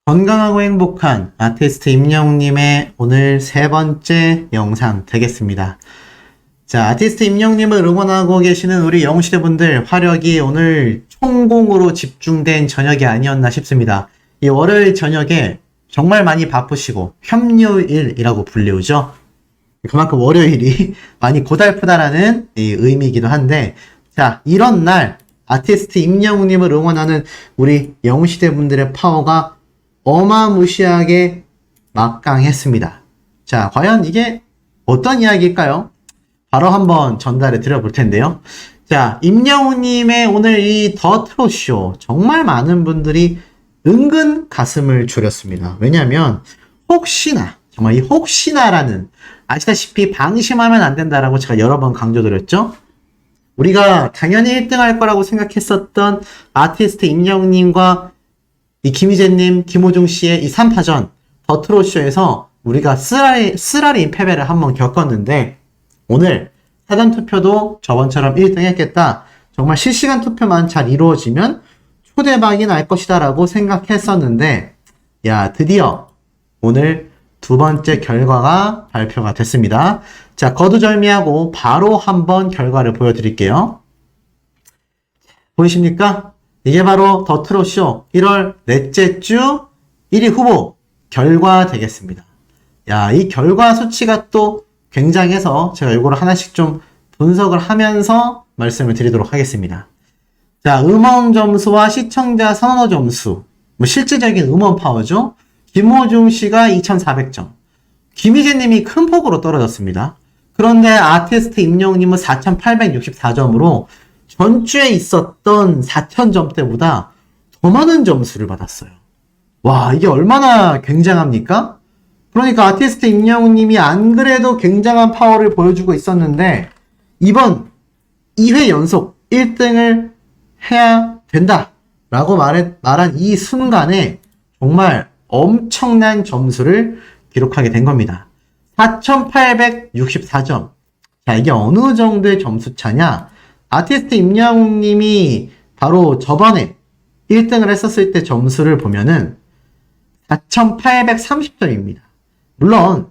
건강하고 행복한 아티스트 임영웅님의 오늘 세 번째 영상 되겠습니다. 자, 아티스트 임영웅님을 응원하고 계시는 우리 영웅시대분들 화력이 오늘 총공으로 집중된 저녁이 아니었나 싶습니다. 이 월요일 저녁에 정말 많이 바쁘시고 협요일이라고 불리우죠. 그만큼 월요일이 많이 고달프다라는 이 의미이기도 한데, 자, 이런 날 아티스트 임영웅님을 응원하는 우리 영웅시대분들의 파워가 어마무시하게 막강했습니다. 자, 과연 이게 어떤 이야기일까요? 바로 한번 전달해 드려볼 텐데요. 자, 임영웅님의 오늘 이 더 트롯쇼 정말 많은 분들이 은근 가슴을 졸였습니다. 왜냐면 혹시나, 정말 이 혹시나라는, 아시다시피 방심하면 안 된다라고 제가 여러 번 강조드렸죠. 우리가 당연히 1등 할 거라고 생각했었던 아티스트 임영웅님과 이 김희재님, 김호중 씨의 이 3파전 더 트롯쇼에서 우리가 쓰라린 패배를 한번 겪었는데, 오늘 사전투표도 저번처럼 1등 했겠다, 정말 실시간 투표만 잘 이루어지면 초대박이 날 것이다 라고 생각했었는데, 야, 드디어 오늘 두 번째 결과가 발표가 됐습니다. 자, 거두절미하고 바로 한번 결과를 보여드릴게요. 보이십니까? 이게 바로 더 트롯쇼 1월 넷째 주 1위 후보 결과 되겠습니다. 야, 이 결과 수치가 또 굉장해서 제가 이거를 하나씩 좀 분석을 하면서 말씀을 드리도록 하겠습니다. 자, 음원 점수와 시청자 선호 점수, 뭐 실질적인 음원 파워죠. 김호중 씨가 2,400점, 김희재 님이 큰 폭으로 떨어졌습니다. 그런데 아티스트 임영웅님은 4,864점으로 전주에 있었던 4,000점대보다 더 많은 점수를 받았어요. 와, 이게 얼마나 굉장합니까? 그러니까 아티스트 임영웅님이 안 그래도 굉장한 파워를 보여주고 있었는데, 이번 2회 연속 1등을 해야 된다 라고 말한 이 순간에 정말 엄청난 점수를 기록하게 된 겁니다. 4,864점. 자, 이게 어느 정도의 점수 차냐? 아티스트 임영웅님이 바로 저번에 1등을 했었을 때 점수를 보면은 4,830점입니다. 물론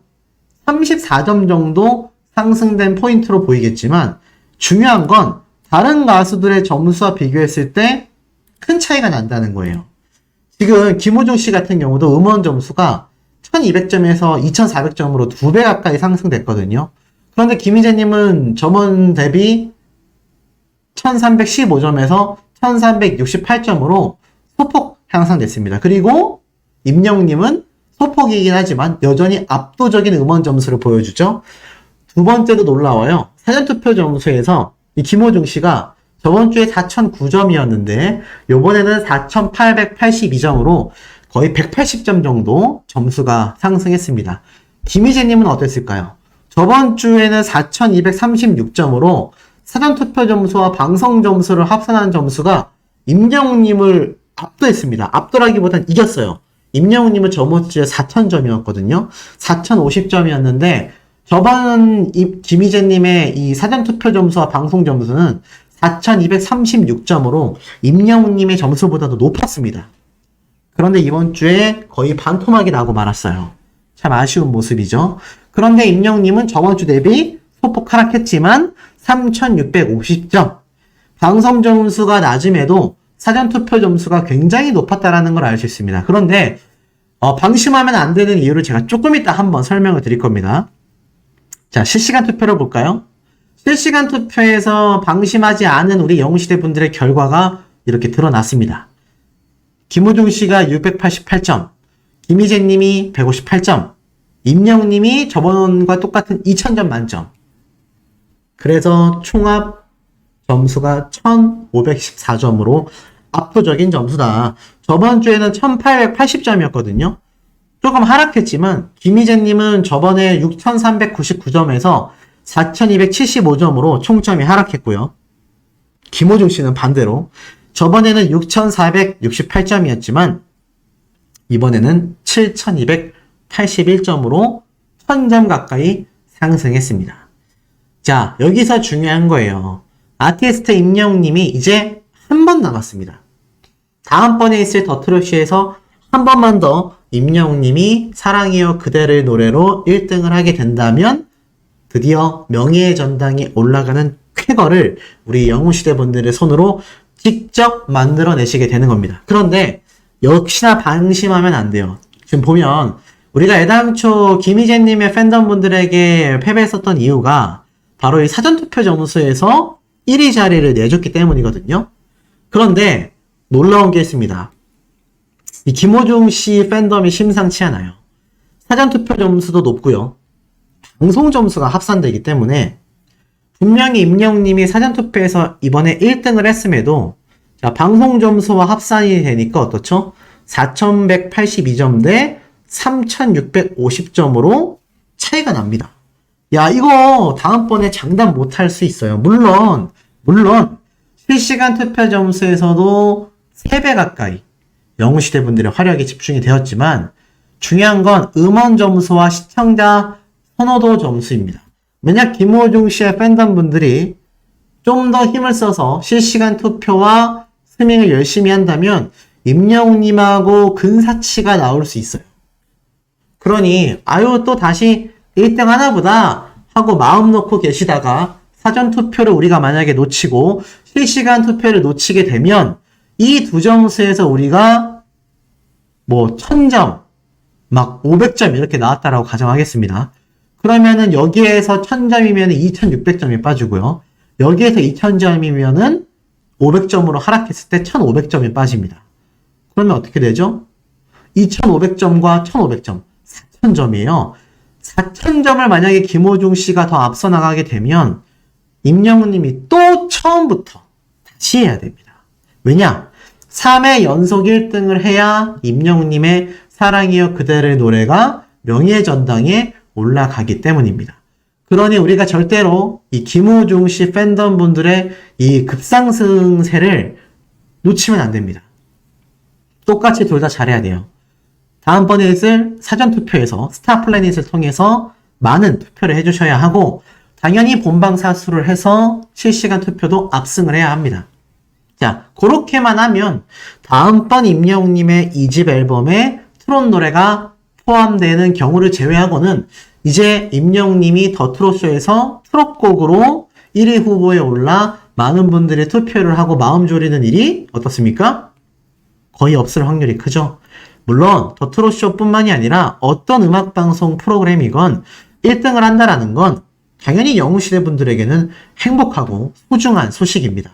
34점 정도 상승된 포인트로 보이겠지만, 중요한 건 다른 가수들의 점수와 비교했을 때 큰 차이가 난다는 거예요. 지금 김호중 씨 같은 경우도 음원 점수가 1200점에서 2400점으로 2배 가까이 상승됐거든요. 그런데 김희재님은 저번 대비 1315점에서 1368점으로 소폭 향상됐습니다. 그리고 임영웅님은 소폭이긴 하지만 여전히 압도적인 음원 점수를 보여주죠. 두 번째도 놀라워요. 사전투표 점수에서 이 김호중 씨가 저번 주에 4,009점이었는데 요번에는 4,882점으로 거의 180점 정도 점수가 상승했습니다. 김희재님은 어땠을까요? 저번 주에는 4,236점으로 사전투표 점수와 방송 점수를 합산한 점수가 임영웅님을 압도했습니다. 압도라기보단 이겼어요. 임영웅님은 저번 주에 4,000점이었거든요. 4,050점이었는데 저번 김희재님의 이 사전투표 점수와 방송 점수는 4,236점으로 임영웅님의 점수보다도 높았습니다. 그런데 이번 주에 거의 반토막이 나고 말았어요. 참 아쉬운 모습이죠. 그런데 임영웅님은 저번 주 대비 소폭 하락했지만 3,650점. 방송 점수가 낮음에도 사전투표 점수가 굉장히 높았다라는 걸 알 수 있습니다. 그런데 방심하면 안 되는 이유를 제가 조금 이따 한번 설명을 드릴 겁니다. 자, 실시간 투표를 볼까요? 실시간 투표에서 방심하지 않은 우리 영웅시대 분들의 결과가 이렇게 드러났습니다. 김호중 씨가 688점, 김희재 님이 158점, 임영웅 님이 저번과 똑같은 2000점 만점. 그래서 총합 점수가 1514점으로 압도적인 점수다. 저번 주에는 1880점이었거든요. 조금 하락했지만 김희재님은 저번에 6399점에서 4275점으로 총점이 하락했고요. 김호중 씨는 반대로 저번에는 6468점이었지만 이번에는 7281점으로 1000점 가까이 상승했습니다. 자, 여기서 중요한 거예요. 아티스트 임영웅님이 이제 한 번 남았습니다. 다음번에 있을 더 트롯쇼에서 한 번만 더 임영웅님이 사랑해요 그대를 노래로 1등을 하게 된다면 드디어 명예의 전당에 올라가는 쾌거를 우리 영웅시대 분들의 손으로 직접 만들어내시게 되는 겁니다. 그런데 역시나 방심하면 안 돼요. 지금 보면 우리가 애당초 김희재님의 팬덤분들에게 패배했었던 이유가 바로 이 사전투표 점수에서 1위 자리를 내줬기 때문이거든요. 그런데 놀라운 게 있습니다. 이 김호중 씨 팬덤이 심상치 않아요. 사전투표 점수도 높고요. 방송 점수가 합산되기 때문에 분명히 임영웅님이 사전투표에서 이번에 1등을 했음에도 자, 방송 점수와 합산이 되니까 어떻죠? 4182점 대 3650점으로 차이가 납니다. 야, 이거 다음번에 장담 못할 수 있어요. 물론 실시간 투표 점수에서도 3배 가까이 영웅시대 분들의 화력이 집중이 되었지만 중요한 건 음원 점수와 시청자 선호도 점수입니다. 만약 김호중 씨의 팬덤 분들이 좀 더 힘을 써서 실시간 투표와 스밍을 열심히 한다면 임영웅님하고 근사치가 나올 수 있어요. 그러니 아유 또 다시 1등 하나보다 하고 마음 놓고 계시다가 사전 투표를 우리가 만약에 놓치고 실시간 투표를 놓치게 되면 이 두 점수에서 우리가 뭐 1000점 막 500점 이렇게 나왔다라고 가정하겠습니다. 그러면은 여기에서 1000점이면 2600점이 빠지고요. 여기에서 2000점이면은 500점으로 하락했을 때 1500점이 빠집니다. 그러면 어떻게 되죠? 2500점과 1500점, 4000점이에요. 4000점을 만약에 김호중 씨가 더 앞서 나가게 되면 임영웅님이 또 처음부터 다시 해야 됩니다. 왜냐? 3회 연속 1등을 해야 임영웅님의 사랑이여 그대를 노래가 명예의 전당에 올라가기 때문입니다. 그러니 우리가 절대로 이 김호중 씨 팬덤 분들의 이 급상승세를 놓치면 안 됩니다. 똑같이 둘 다 잘해야 돼요. 다음번에 있을 사전투표에서 스타플래닛을 통해서 많은 투표를 해주셔야 하고 당연히 본방사수를 해서 실시간 투표도 압승을 해야 합니다. 자, 그렇게만 하면 다음번 임영웅님의 2집 앨범에 트롯 노래가 포함되는 경우를 제외하고는 이제 임영웅님이 더 트롯쇼에서 트롯곡으로 1위 후보에 올라 많은 분들이 투표를 하고 마음 졸이는 일이 어떻습니까? 거의 없을 확률이 크죠. 물론 더 트롯쇼뿐만이 아니라 어떤 음악방송 프로그램이건 1등을 한다라는 건 당연히 영웅시대 분들에게는 행복하고 소중한 소식입니다.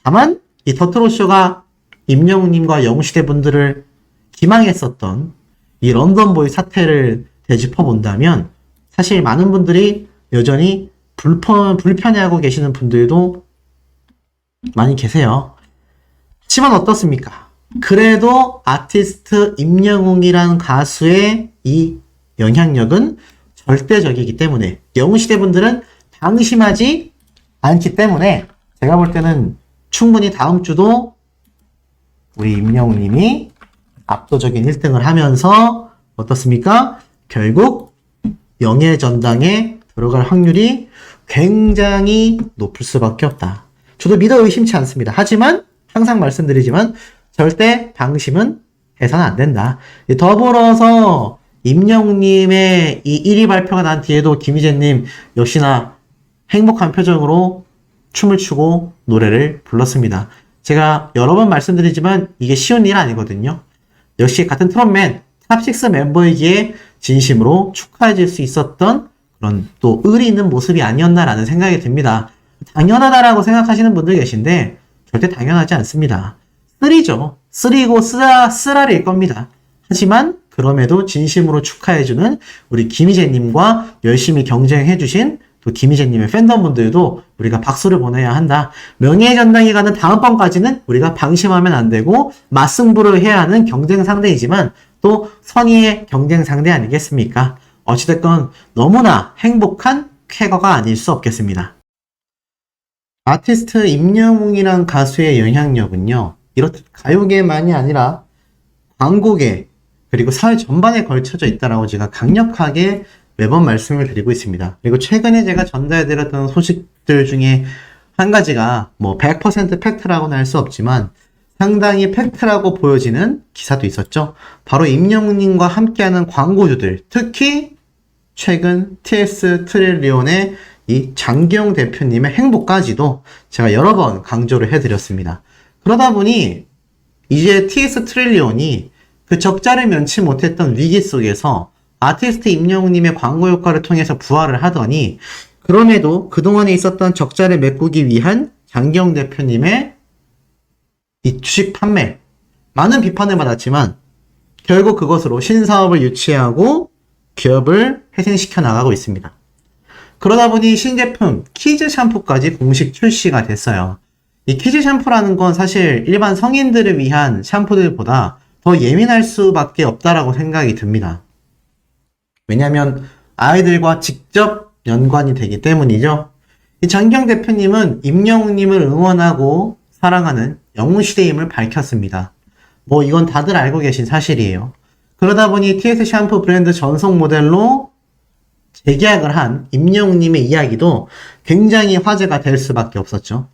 다만 이 더 트롯쇼가 임영웅님과 영웅시대 분들을 기망했었던 이 런던보이 사태를 되짚어 본다면 사실 많은 분들이 여전히 불편해하고 계시는 분들도 많이 계세요. 하지만 어떻습니까? 그래도 아티스트 임영웅이라는 가수의 이 영향력은 절대적이기 때문에 영웅시대 분들은 방심하지 않기 때문에 제가 볼 때는 충분히 다음 주도 우리 임영웅님이 압도적인 1등을 하면서 어떻습니까? 결국 명예의 전당에 들어갈 확률이 굉장히 높을 수밖에 없다. 저도 믿어 의심치 않습니다. 하지만 항상 말씀드리지만 절대 방심은 해서는 안 된다. 더불어서 임영웅님의 이 1위 발표가 난 뒤에도 김희재님 역시나 행복한 표정으로 춤을 추고 노래를 불렀습니다. 제가 여러 번 말씀드리지만 이게 쉬운 일 아니거든요. 역시 같은 트롯맨 탑6 멤버이기에 진심으로 축하해줄 수 있었던 그런 또 의리 있는 모습이 아니었나라는 생각이 듭니다. 당연하다라고 생각하시는 분들 계신데 절대 당연하지 않습니다. 쓰리죠. 쓰리고 쓰라릴 겁니다. 하지만 그럼에도 진심으로 축하해주는 우리 김희재님과 열심히 경쟁해주신 또 김희재님의 팬덤분들도 우리가 박수를 보내야 한다. 명예의 전당에 가는 다음번까지는 우리가 방심하면 안 되고 맞승부를 해야 하는 경쟁 상대이지만 또 선의의 경쟁 상대 아니겠습니까? 어찌됐건 너무나 행복한 쾌거가 아닐 수 없겠습니다. 아티스트 임영웅이란 가수의 영향력은요. 이렇듯 가요계만이 아니라 광고계 그리고 사회 전반에 걸쳐져 있다라고 제가 강력하게 매번 말씀을 드리고 있습니다. 그리고 최근에 제가 전달해드렸던 소식들 중에 한 가지가 뭐 100% 팩트라고는 할 수 없지만 상당히 팩트라고 보여지는 기사도 있었죠. 바로 임영웅님과 함께하는 광고주들, 특히 최근 TS 트릴리온의 이 장기영 대표님의 행보까지도 제가 여러 번 강조를 해드렸습니다. 그러다 보니 이제 TS 트릴리온이 그 적자를 면치 못했던 위기 속에서 아티스트 임영웅님의 광고 효과를 통해서 부활을 하더니, 그럼에도 그동안에 있었던 적자를 메꾸기 위한 장기영 대표님의 이 주식 판매, 많은 비판을 받았지만 결국 그것으로 신사업을 유치하고 기업을 회생시켜 나가고 있습니다. 그러다 보니 신제품 키즈 샴푸까지 공식 출시가 됐어요. 이 키즈 샴푸라는 건 사실 일반 성인들을 위한 샴푸들보다 더 예민할 수밖에 없다라고 생각이 듭니다. 왜냐하면 아이들과 직접 연관이 되기 때문이죠. 이 장기영 대표님은 임영웅님을 응원하고 사랑하는 영웅시대임을 밝혔습니다. 뭐 이건 다들 알고 계신 사실이에요. 그러다 보니 TS 샴푸 브랜드 전속 모델로 재계약을 한 임영웅님의 이야기도 굉장히 화제가 될 수밖에 없었죠.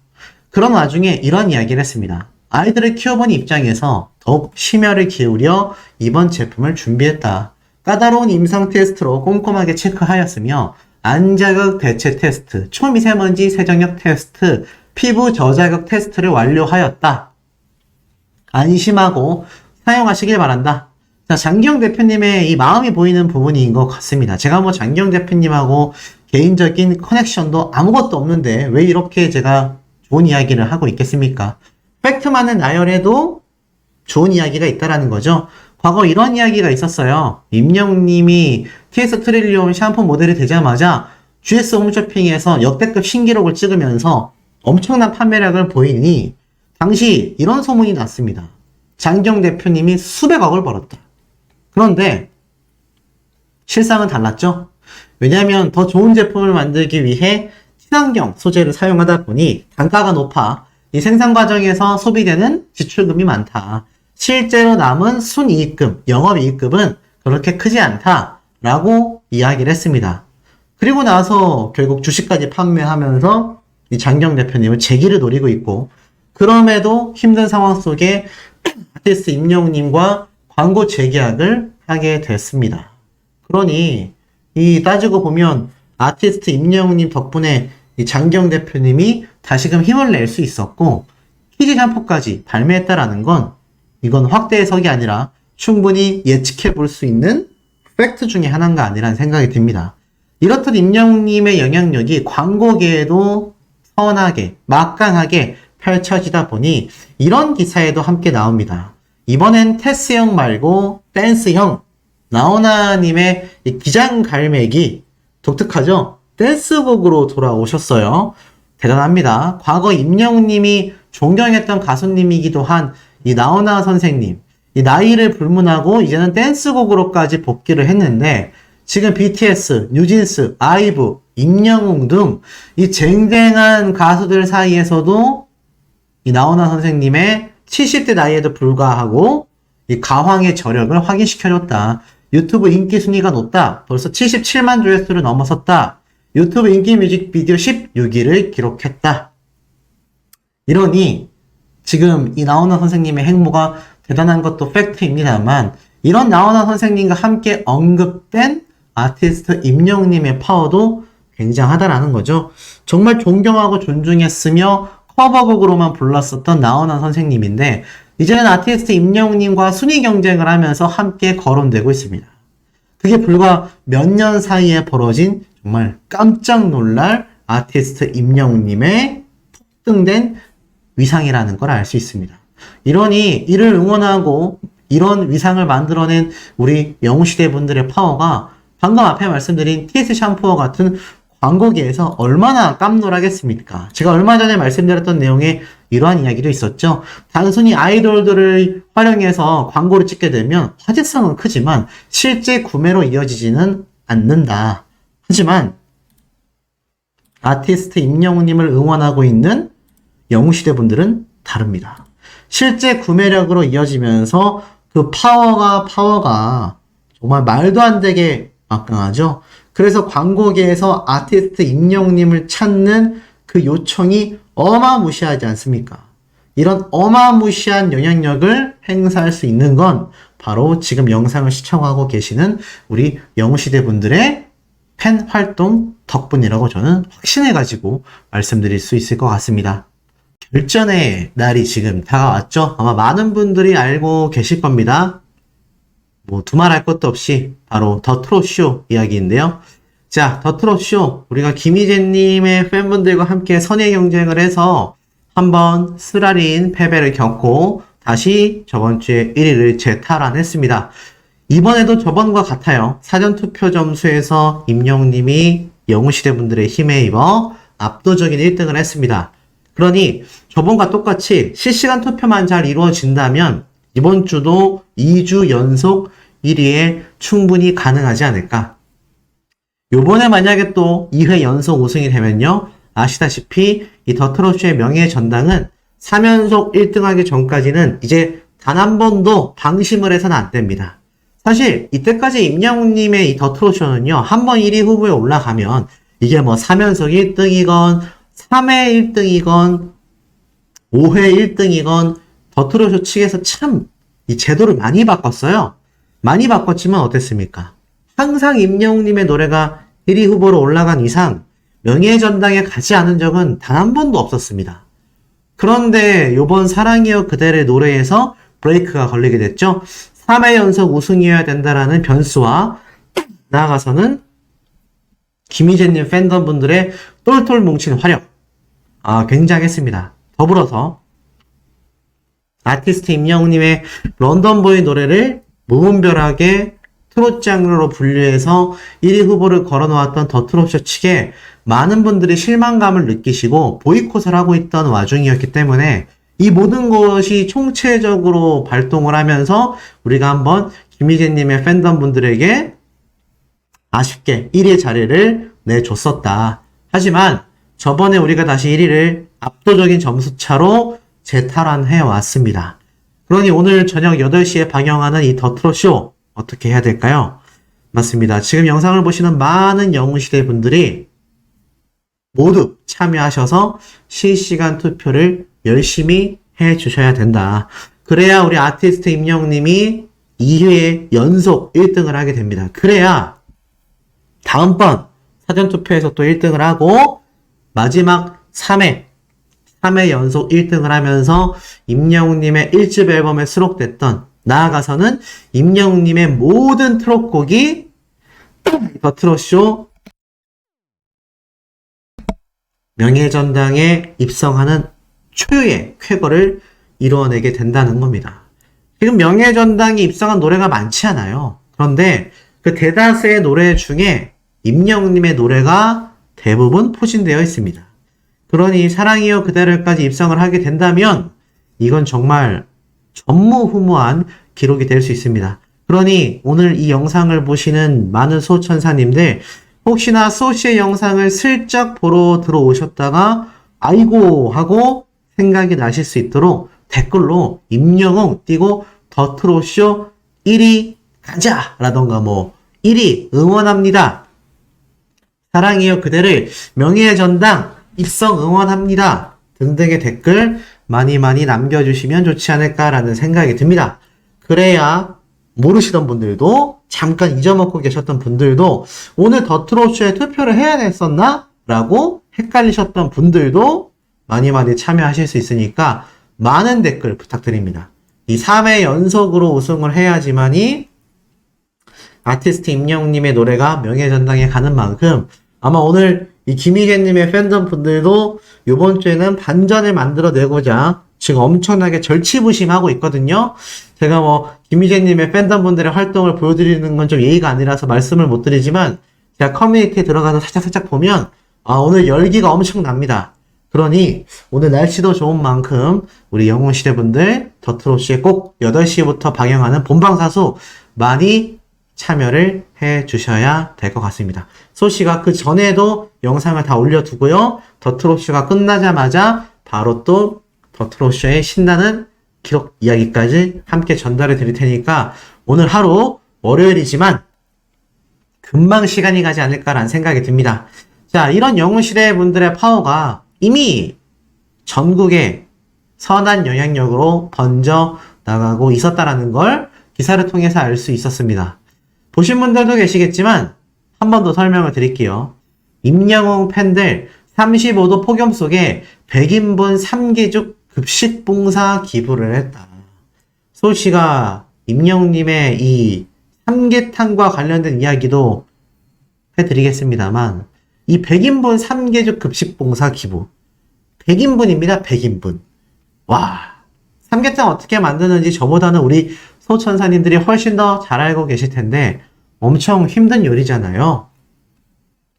그런 와중에 이런 이야기를 했습니다. 아이들을 키워본 입장에서 더욱 심혈을 기울여 이번 제품을 준비했다. 까다로운 임상 테스트로 꼼꼼하게 체크하였으며 안자극 대체 테스트, 초미세먼지 세정력 테스트, 피부 저자극 테스트를 완료하였다. 안심하고 사용하시길 바란다. 자, 장기영 대표님의 이 마음이 보이는 부분인 것 같습니다. 제가 뭐 장기영 대표님하고 개인적인 커넥션도 아무것도 없는데 왜 이렇게 제가 좋은 이야기를 하고 있겠습니까? 팩트만은 나열해도 좋은 이야기가 있다라는 거죠. 과거 이런 이야기가 있었어요. 임영웅님이 TS 트릴리온 샴푸 모델이 되자마자 GS 홈쇼핑에서 역대급 신기록을 찍으면서 엄청난 판매량을 보이니 당시 이런 소문이 났습니다. 장기영 대표님이 수백억을 벌었다. 그런데 실상은 달랐죠. 왜냐하면 더 좋은 제품을 만들기 위해 친환경 소재를 사용하다 보니 단가가 높아 이 생산 과정에서 소비되는 지출금이 많다. 실제로 남은 순이익금, 영업이익금은 그렇게 크지 않다라고 이야기를 했습니다. 그리고 나서 결국 주식까지 판매하면서 이 장기영 대표님은 재기를 노리고 있고, 그럼에도 힘든 상황 속에 아티스트 임영웅님과 광고 재계약을 하게 됐습니다. 그러니 이 따지고 보면 아티스트 임영웅님 덕분에 이 장기영 대표님이 다시금 힘을 낼 수 있었고 키즈 샴푸까지 발매했다라는 건 이건 확대 해석이 아니라 충분히 예측해 볼 수 있는 팩트 중에 하나인가 아니라는 생각이 듭니다. 이렇듯 임영웅님의 영향력이 광고계에도 선하게 막강하게 펼쳐지다 보니 이런 기사에도 함께 나옵니다. 이번엔 테스형 말고 댄스형, 나훈아님의 이 기장갈매기 독특하죠? 댄스곡으로 돌아오셨어요. 대단합니다. 과거 임영웅님이 존경했던 가수님이기도 한 이 나훈아 선생님, 이 나이를 불문하고 이제는 댄스곡으로까지 복귀를 했는데 지금 BTS, 뉴진스, 아이브, 임영웅 등 이 쟁쟁한 가수들 사이에서도 이 나훈아 선생님의 70대 나이에도 불구하고 이 가황의 저력을 확인시켜줬다. 유튜브 인기 순위가 높다. 벌써 77만 조회수를 넘어섰다. 유튜브 인기 뮤직비디오 16위를 기록했다. 이러니 지금 이 나훈아 선생님의 행보가 대단한 것도 팩트입니다만 이런 나훈아 선생님과 함께 언급된 아티스트 임영웅님의 파워도 굉장하다라는 거죠. 정말 존경하고 존중했으며 커버곡으로만 불렀었던 나훈아 선생님인데 이제는 아티스트 임영웅님과 순위 경쟁을 하면서 함께 거론되고 있습니다. 그게 불과 몇 년 사이에 벌어진 정말 깜짝 놀랄 아티스트 임영웅님의 폭등된 위상이라는 걸 알 수 있습니다. 이러니 이를 응원하고 이런 위상을 만들어낸 우리 영웅시대 분들의 파워가 방금 앞에 말씀드린 TS 샴푸와 같은 광고계에서 얼마나 깜놀하겠습니까? 제가 얼마 전에 말씀드렸던 내용에 이러한 이야기도 있었죠. 단순히 아이돌들을 활용해서 광고를 찍게 되면 화제성은 크지만 실제 구매로 이어지지는 않는다. 하지만 아티스트 임영웅님을 응원하고 있는 영웅시대 분들은 다릅니다. 실제 구매력으로 이어지면서 그 파워가 정말 말도 안 되게 막강하죠. 그래서 광고계에서 아티스트 임영웅님을 찾는 그 요청이 어마무시하지 않습니까? 이런 어마무시한 영향력을 행사할 수 있는 건 바로 지금 영상을 시청하고 계시는 우리 영시대 분들의 팬 활동 덕분이라고 저는 확신해가지고 말씀드릴 수 있을 것 같습니다. 결전의 날이 지금 다가왔죠? 아마 많은 분들이 알고 계실 겁니다. 뭐 두말할 것도 없이 바로 더 트롯쇼 이야기인데요. 자, 더 트롯쇼 우리가 김희재님의 팬분들과 함께 선의 경쟁을 해서 한번 쓰라린 패배를 겪고 다시 저번 주에 1위를 재탈환했습니다. 이번에도 저번과 같아요. 사전투표 점수에서 임영님이 영웅시대 분들의 힘에 입어 압도적인 1등을 했습니다. 그러니 저번과 똑같이 실시간 투표만 잘 이루어진다면 이번 주도 2주 연속 1위에 충분히 가능하지 않을까. 요번에 만약에 또 2회 연속 우승이 되면요. 아시다시피 이 더 트롯쇼의 명예의 전당은 3연속 1등하기 전까지는 이제 단 한 번도 방심을 해서는 안 됩니다. 사실 이때까지 임영웅님의 이 더 트롯쇼는요. 한 번 1위 후보에 올라가면 이게 뭐 3연속 1등이건 3회 1등이건 5회 1등이건 더 트롯쇼 측에서 참 이 제도를 많이 바꿨어요. 많이 바꿨지만 어땠습니까? 항상 임영웅님의 노래가 1위 후보로 올라간 이상 명예의 전당에 가지 않은 적은 단 한 번도 없었습니다. 그런데 요번 사랑이여 그대를 노래에서 브레이크가 걸리게 됐죠. 3회 연속 우승이어야 된다라는 변수와 나아가서는 김희재님 팬덤분들의 똘똘 뭉친 화력 굉장했습니다. 더불어서 아티스트 임영웅님의 런던보이 노래를 무분별하게 트롯 장르로 분류해서 1위 후보를 걸어놓았던 더 트롯쇼 측에 많은 분들이 실망감을 느끼시고 보이콧을 하고 있던 와중이었기 때문에 이 모든 것이 총체적으로 발동을 하면서 우리가 한번 김희재님의 팬덤분들에게 아쉽게 1위 자리를 내줬었다. 하지만 저번에 우리가 다시 1위를 압도적인 점수차로 재탈환해 왔습니다. 그러니 오늘 저녁 8시에 방영하는 이 더 트롯쇼 어떻게 해야 될까요? 맞습니다. 지금 영상을 보시는 많은 영웅시대 분들이 모두 참여하셔서 실시간 투표를 열심히 해 주셔야 된다. 그래야 우리 아티스트 임영웅님이 2회 연속 1등을 하게 됩니다. 그래야 다음번 사전투표에서 또 1등을 하고 마지막 3회 연속 1등을 하면서 임영웅님의 1집 앨범에 수록됐던 나아가서는 임영웅님의 모든 트롯곡이 더 트롯쇼 명예전당에 입성하는 초유의 쾌거를 이루어내게 된다는 겁니다. 지금 명예전당에 입성한 노래가 많지 않아요. 그런데 그 대다수의 노래 중에 임영웅님의 노래가 대부분 포진되어 있습니다. 그러니 사랑이여 그대를까지 입성을 하게 된다면 이건 정말 전무후무한 기록이 될 수 있습니다. 그러니 오늘 이 영상을 보시는 많은 소천사님들 혹시나 소시의 영상을 슬쩍 보러 들어오셨다가 아이고 하고 생각이 나실 수 있도록 댓글로 임영웅 띄고 더 트롯쇼 1위 가자 라던가 뭐 1위 응원합니다. 사랑이여 그대를 명예의 전당 입성 응원합니다. 등등의 댓글 많이 남겨주시면 좋지 않을까라는 생각이 듭니다. 그래야 모르시던 분들도 잠깐 잊어먹고 계셨던 분들도 오늘 더 트롯쇼에 투표를 해야 됐었나? 라고 헷갈리셨던 분들도 많이 참여하실 수 있으니까 많은 댓글 부탁드립니다. 이 3회 연속으로 우승을 해야지만이 아티스트 임영웅님의 노래가 명예전당에 가는 만큼 아마 오늘 이 김희재님의 팬덤 분들도 이번 주에는 반전을 만들어내고자 지금 엄청나게 절치부심하고 있거든요. 제가 뭐 김희재님의 팬덤 분들의 활동을 보여드리는 건 좀 예의가 아니라서 말씀을 못 드리지만 제가 커뮤니티에 들어가서 살짝 보면 오늘 열기가 엄청납니다. 그러니 오늘 날씨도 좋은 만큼 우리 영웅시대 분들 더 트롯쇼에 꼭 8시부터 방영하는 본방사수 많이 참여를 해 주셔야 될 것 같습니다. 소씨가 그 전에도 영상을 다 올려두고요. 더 트롯쇼가 끝나자마자 바로 또 더 트롯쇼의 신나는 기록 이야기까지 함께 전달해 드릴 테니까 오늘 하루 월요일이지만 금방 시간이 가지 않을까라는 생각이 듭니다. 자, 이런 영웅시대 분들의 파워가 이미 전국에 선한 영향력으로 번져 나가고 있었다라는 걸 기사를 통해서 알 수 있었습니다. 보신 분들도 계시겠지만 한 번 더 설명을 드릴게요. 임영웅 팬들 35도 폭염 속에 100인분 3개죽 급식봉사 기부를 했다. 서울시가 임영웅님의 이 삼계탕과 관련된 이야기도 해드리겠습니다만 이 100인분 3개죽 급식봉사 기부 100인분입니다. 100인분. 와, 삼계탕 어떻게 만드는지 저보다는 우리 소천사님들이 훨씬 더 잘 알고 계실 텐데 엄청 힘든 요리잖아요.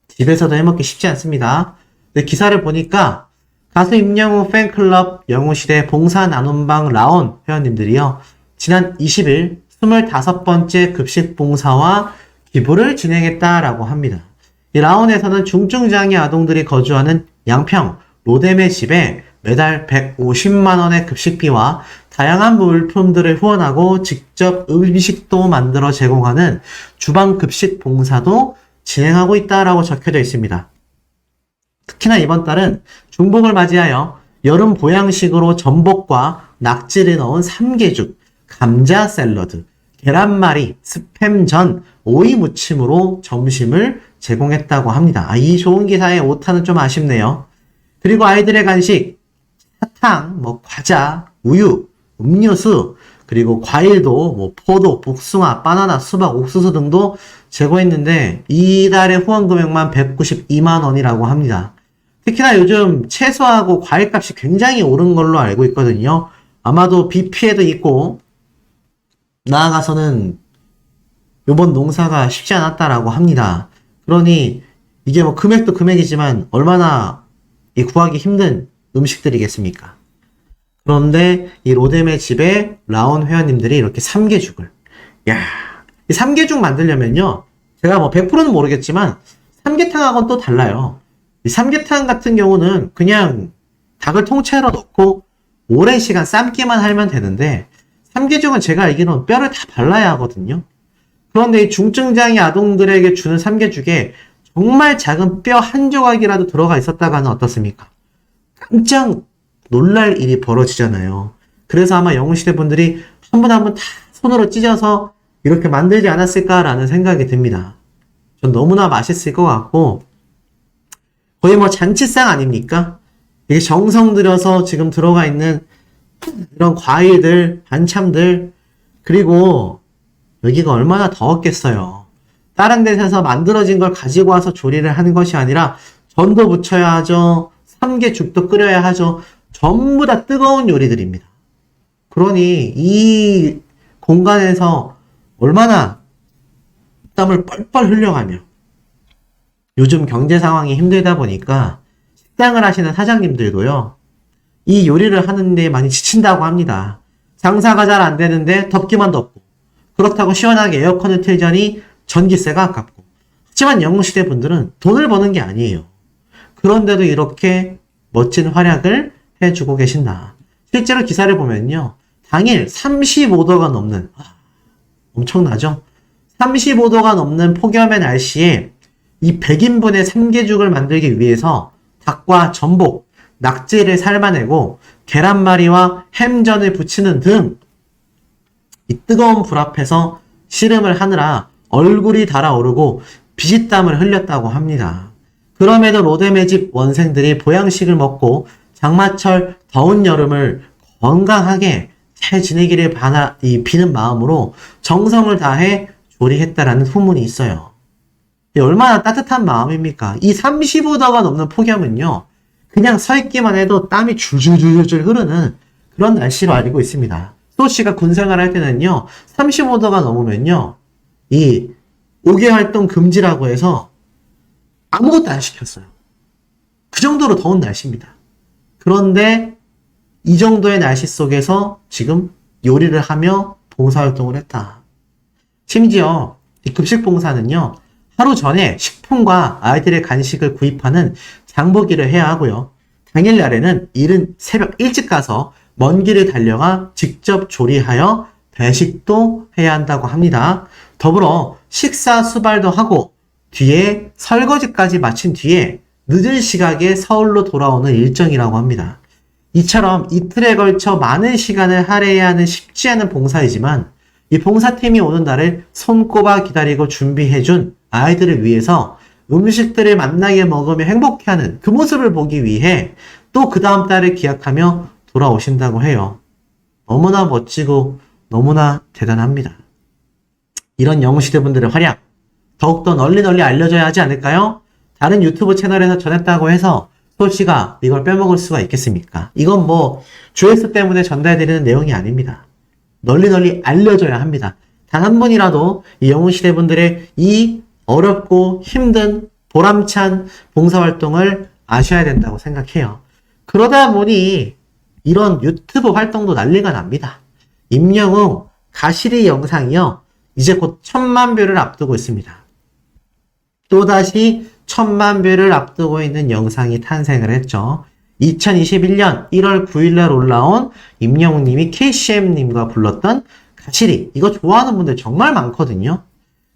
집에서도 해먹기 쉽지 않습니다. 근데 기사를 보니까 가수 임영웅 팬클럽 영웅시대 봉사 나눔방 라온 회원님들이요. 지난 20일 25번째 급식 봉사와 기부를 진행했다라고 합니다. 이 라온에서는 중증장애 아동들이 거주하는 양평 로뎀의 집에 매달 150만원의 급식비와 다양한 물품들을 후원하고 직접 음식도 만들어 제공하는 주방 급식 봉사도 진행하고 있다라고 적혀져 있습니다. 특히나 이번 달은 중복을 맞이하여 여름 보양식으로 전복과 낙지를 넣은 삼계죽, 감자 샐러드, 계란말이, 스팸전, 오이 무침으로 점심을 제공했다고 합니다. 이 좋은 기사의 오타는 좀 아쉽네요. 그리고 아이들의 간식, 사탕, 과자, 우유, 음료수, 그리고 과일도 포도, 복숭아, 바나나, 수박, 옥수수 등도 제공했는데 이달의 후원 금액만 192만 원이라고 합니다. 특히나 요즘 채소하고 과일값이 굉장히 오른 걸로 알고 있거든요. 아마도 비 피해도 있고 나아가서는 이번 농사가 쉽지 않았다라고 합니다. 그러니 이게 금액도 금액이지만 얼마나 구하기 힘든 음식들이겠습니까? 그런데 이 로뎀의 집에 라온 회원님들이 이렇게 삼계죽을 이 삼계죽 만들려면요 제가 100%는 모르겠지만 삼계탕하고는 또 달라요. 이 삼계탕 같은 경우는 그냥 닭을 통째로 넣고 오랜 시간 삶기만 하면 되는데 삼계죽은 제가 알기로는 뼈를 다 발라야 하거든요. 그런데 이 중증장애 아동들에게 주는 삼계죽에 정말 작은 뼈 한 조각이라도 들어가 있었다가는 어떻습니까? 깜짝 놀랄 일이 벌어지잖아요. 그래서 아마 영웅시대 분들이 한 분 한 분 다 손으로 찢어서 이렇게 만들지 않았을까라는 생각이 듭니다. 전 너무나 맛있을 것 같고 거의 잔치상 아닙니까? 이게 정성 들여서 지금 들어가 있는 이런 과일들, 반참들, 그리고 여기가 얼마나 더웠겠어요. 다른 데서 만들어진 걸 가지고 와서 조리를 하는 것이 아니라 전도 부쳐야 하죠. 삼계죽도 끓여야 하죠. 전부 다 뜨거운 요리들입니다. 그러니 이 공간에서 얼마나 땀을 뻘뻘 흘려가며 요즘 경제 상황이 힘들다 보니까 식당을 하시는 사장님들도요. 이 요리를 하는데 많이 지친다고 합니다. 장사가 잘 안 되는데 덥기만 덥고 그렇다고 시원하게 에어컨을 틀자니 전기세가 아깝고 하지만 영웅시대 분들은 돈을 버는 게 아니에요. 그런데도 이렇게 멋진 활약을 해주고 계신다. 실제로 기사를 보면요. 당일 35도가 넘는 엄청나죠? 35도가 넘는 폭염의 날씨에 이 100인분의 삼계죽을 만들기 위해서 닭과 전복, 낙지를 삶아내고 계란말이와 햄전을 부치는 등 이 뜨거운 불 앞에서 씨름을 하느라 얼굴이 달아오르고 비지땀을 흘렸다고 합니다. 그럼에도 로뎀의 집 원생들이 보양식을 먹고 장마철 더운 여름을 건강하게 잘 지내기를 비는 마음으로 정성을 다해 조리했다라는 후문이 있어요. 얼마나 따뜻한 마음입니까? 이 35도가 넘는 폭염은요. 그냥 서 있기만 해도 땀이 줄줄줄줄 흐르는 그런 날씨로 알고 있습니다. 소씨가 군생활 할 때는요. 35도가 넘으면요. 이 5개 활동 금지라고 해서 아무것도 안 시켰어요. 그 정도로 더운 날씨입니다. 그런데 이 정도의 날씨 속에서 지금 요리를 하며 봉사활동을 했다. 심지어 이 급식봉사는요. 하루 전에 식품과 아이들의 간식을 구입하는 장보기를 해야 하고요. 당일날에는 이른 새벽 일찍 가서 먼 길을 달려가 직접 조리하여 배식도 해야 한다고 합니다. 더불어 식사 수발도 하고 뒤에 설거지까지 마친 뒤에 늦은 시각에 서울로 돌아오는 일정이라고 합니다. 이처럼 이틀에 걸쳐 많은 시간을 할애해야 하는 쉽지 않은 봉사이지만 이 봉사팀이 오는 날을 손꼽아 기다리고 준비해준 아이들을 위해서 음식들을 맛나게 먹으며 행복해하는 그 모습을 보기 위해 또 그 다음 달을 기약하며 돌아오신다고 해요. 너무나 멋지고 너무나 대단합니다. 이런 영웅시대분들의 활약 더욱더 널리 알려져야 하지 않을까요? 다른 유튜브 채널에서 전했다고 해서 소씨가 이걸 빼먹을 수가 있겠습니까? 이건 뭐 조회수 때문에 전달드리는 내용이 아닙니다. 널리 알려져야 합니다. 단 한 분이라도 이 영웅시대분들의 이 어렵고 힘든 보람찬 봉사활동을 아셔야 된다고 생각해요. 그러다 보니 이런 유튜브 활동도 난리가 납니다. 임영웅 가시리 영상이요. 이제 곧 1000만 뷰를 앞두고 있습니다. 또다시 1000만 뷰를 앞두고 있는 영상이 탄생을 했죠. 2021년 1월 9일날 올라온 임영웅님이 KCM님과 불렀던 가시리. 이거 좋아하는 분들 정말 많거든요.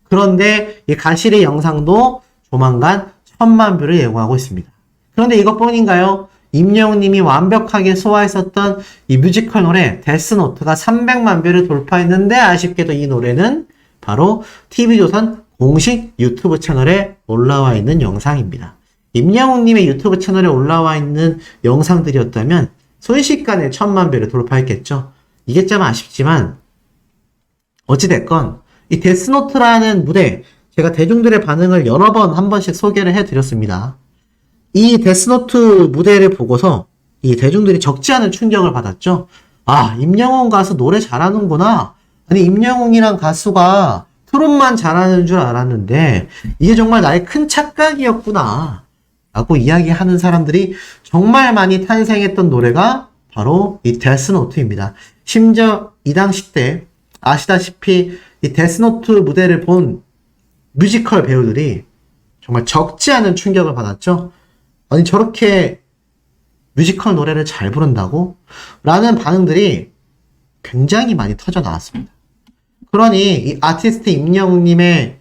그런데 이 가시리 영상도 조만간 1000만 뷰를 예고하고 있습니다. 그런데 이것뿐인가요? 임영웅님이 완벽하게 소화했었던 이 뮤지컬 노래 데스노트가 300만 뷰를 돌파했는데 아쉽게도 이 노래는 바로 TV조선 공식 유튜브 채널에 올라와 있는 영상입니다. 임영웅님의 유튜브 채널에 올라와 있는 영상들이었다면 순식간에 1000만 뷰를 돌파했겠죠. 이게 참 아쉽지만 어찌됐건 이 데스노트라는 무대 제가 대중들의 반응을 여러 번 한 번씩 소개를 해드렸습니다. 이 데스노트 무대를 보고서 이 대중들이 적지 않은 충격을 받았죠. 아, 임영웅 가수 노래 잘하는구나. 아니, 임영웅이란 가수가 트롯만 잘하는 줄 알았는데 이게 정말 나의 큰 착각이었구나 라고 이야기하는 사람들이 정말 많이 탄생했던 노래가 바로 이 데스노트입니다. 심지어 이 당시 때 아시다시피 이 데스노트 무대를 본 뮤지컬 배우들이 정말 적지 않은 충격을 받았죠. 아니 저렇게 뮤지컬 노래를 잘 부른다고? 라는 반응들이 굉장히 많이 터져 나왔습니다. 그러니 이 아티스트 임영웅님의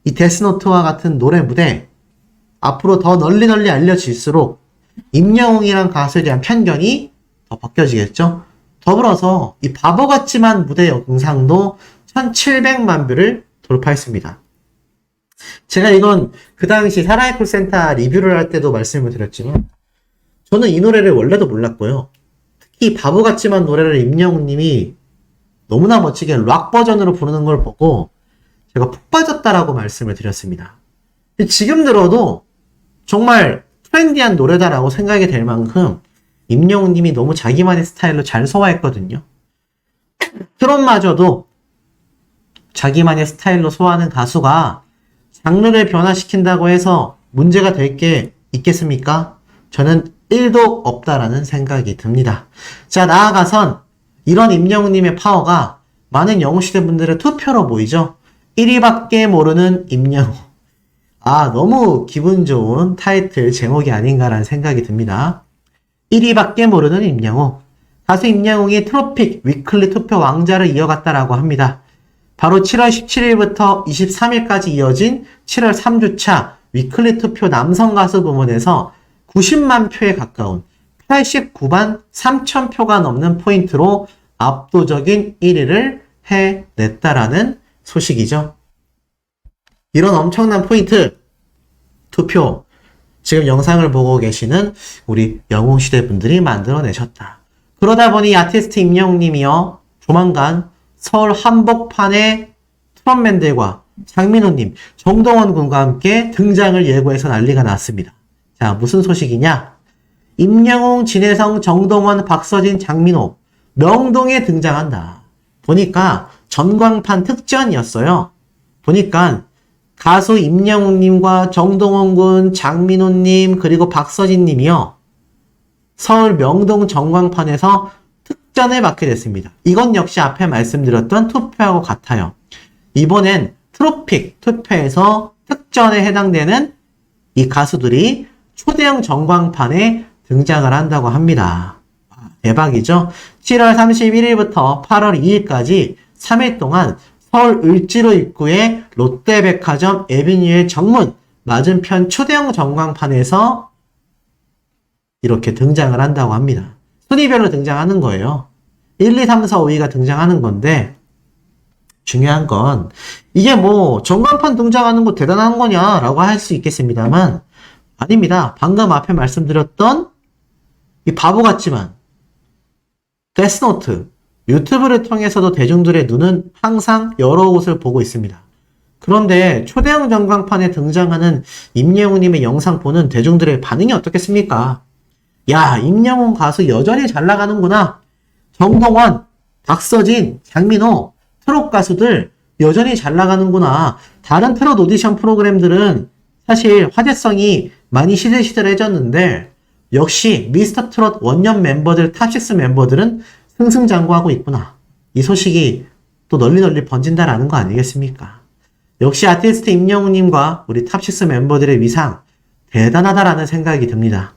이 데스노트와 같은 노래 무대 앞으로 더 널리 알려질수록 임영웅이란 가수에 대한 편견이 더 벗겨지겠죠. 더불어서 이 바보 같지만 무대 영상도 1700만 뷰를 돌파했습니다. 제가 이건 그 당시 사랑의 콜센터 리뷰를 할 때도 말씀을 드렸지만 저는 이 노래를 원래도 몰랐고요. 특히 바보 같지만 노래를 임영웅님이 너무나 멋지게 락 버전으로 부르는 걸 보고 제가 푹 빠졌다라고 말씀을 드렸습니다. 지금 들어도 정말 트렌디한 노래다라고 생각이 될 만큼 임영웅님이 너무 자기만의 스타일로 잘 소화했거든요. 트롯마저도 자기만의 스타일로 소화하는 가수가 장르를 변화시킨다고 해서 문제가 될 게 있겠습니까? 저는 1도 없다라는 생각이 듭니다. 자, 나아가선 이런 임영웅님의 파워가 많은 영웅시대 분들의 투표로 보이죠? 1위밖에 모르는 임영웅. 아, 너무 기분 좋은 타이틀 제목이 아닌가라는 생각이 듭니다. 1위밖에 모르는 임영웅. 가수 임영웅이 트로픽 위클리 투표 왕자를 이어갔다라고 합니다. 바로 7월 17일부터 23일까지 이어진 7월 3주차 위클리 투표 남성 가수 부문에서 90만 표에 가까운 89만 3천 표가 넘는 포인트로 압도적인 1위를 해냈다라는 소식이죠. 이런 엄청난 포인트 투표 지금 영상을 보고 계시는 우리 영웅시대 분들이 만들어내셨다. 그러다 보니 아티스트 임영웅님이요 조만간 서울 한복판의 트롯맨들과 장민호님, 정동원 군과 함께 등장을 예고해서 난리가 났습니다. 자, 무슨 소식이냐? 임영웅, 진혜성, 정동원, 박서진, 장민호 명동에 등장한다. 보니까 전광판 특전이었어요. 보니까 가수 임영웅님과 정동원 군, 장민호님 그리고 박서진님이요 서울 명동 전광판에서 특전을 받게 됐습니다. 이건 역시 앞에 말씀드렸던 투표하고 같아요. 이번엔 트로픽 투표에서 특전에 해당되는 이 가수들이 초대형 전광판에 등장을 한다고 합니다. 대박이죠? 7월 31일부터 8월 2일까지 3일 동안 서울 을지로 입구의 롯데백화점 에비뉴의 정문 맞은편 초대형 전광판에서 이렇게 등장을 한다고 합니다. 순위별로 등장하는 거예요. 1, 2, 3, 4, 5위가 등장하는 건데 중요한 건 이게 뭐 전광판 등장하는 거 대단한 거냐라고 할 수 있겠습니다만 아닙니다. 방금 앞에 말씀드렸던 이 바보 같지만 데스노트 유튜브를 통해서도 대중들의 눈은 항상 여러 곳을 보고 있습니다. 그런데 초대형 전광판에 등장하는 임영웅님의 영상 보는 대중들의 반응이 어떻겠습니까? 야, 임영웅 가수 여전히 잘 나가는구나. 정동원, 박서진, 장민호, 트롯 가수들 여전히 잘 나가는구나. 다른 트롯 오디션 프로그램들은 사실 화제성이 많이 시들시들해졌는데 역시 미스터 트롯 원년 멤버들, 탑6 멤버들은 승승장구하고 있구나. 이 소식이 또 널리 번진다라는 거 아니겠습니까? 역시 아티스트 임영웅님과 우리 탑6 멤버들의 위상 대단하다라는 생각이 듭니다.